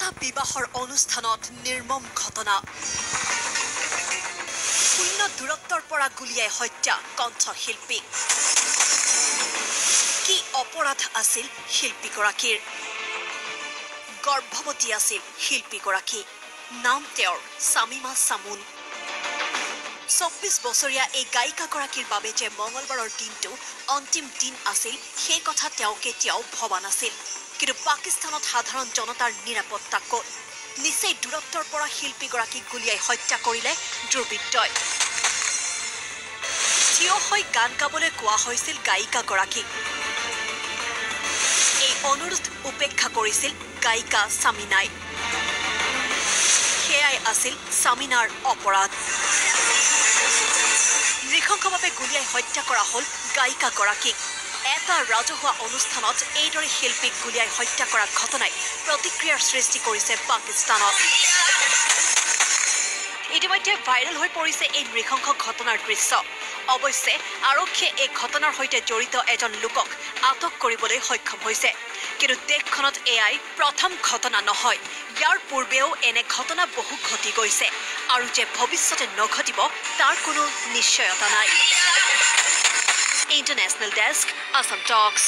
এটা বিবাহৰ অনুষ্ঠানত নিৰ্মম ঘটনা শূন্য দূৰত্বৰ পৰা গুলিয়াই হত্যা কণ্ঠশিল্পী কি অপৰাধ আছিল শিল্পীগৰাকীৰ গৰ্ভৱতী আছিল শিল্পীগৰাকী নাম তেওঁৰ শামিমা সামুন 24 বছৰীয়া এই গায়িকাগৰাকীৰ বাবে যে মঙলবাৰৰ দিনটো অন্তিম দিন আছিল সেই কথা তেওঁ কেতিয়াও ভবা নাছিল কিন্তু পাকিস্তানত সাধাৰণ জনতাৰ নিৰাপত্তা ক'ত নিচেই দূৰত্বৰ পৰা শিল্পীগৰাকীক গুলিয়াই হত্যা কৰিলে দুৰ্বৃত্তই থিয় হৈ গান গাবলৈ কোৱা হৈছিল গায়িকাগৰাকীক এই অনুৰোধ উপেক্ষা কৰিছিল গায়িকা সামিনাই সেয়াই আছিল সামিনাৰ অপৰাধ নৃশংসভাৱে গুলিয়াই হত্যা কৰা হ'ল গায়িকাগৰাকীক এটা ৰাজহুৱা অনুষ্ঠানত এইদৰে শিল্পীক গুলিয়াই হত্যা কৰা ঘটনাই প্ৰতিক্ৰিয়াৰ সৃষ্টি কৰিছে পাকিস্তানত ইতিমধ্যে ভাইৰেল হৈ পৰিছে এই নৃশংস ঘটনাৰ দৃশ্য অৱশ্যে আৰক্ষীয়ে এই ঘটনাৰ সৈতে জড়িত এজন লোকক আটক কৰিবলৈ সক্ষম হৈছে কিন্তু দেশখনত এয়াই প্ৰথম ঘটনা নহয় ইয়াৰ পূৰ্বেও এনে ঘটনা বহু ঘটি গৈছে আৰু যে ভৱিষ্যতে নঘটিব তাৰ কোনো নিশ্চয়তা নাই ইণ্টাৰনেশ্যনেল ডেস্ক আসাম টক্স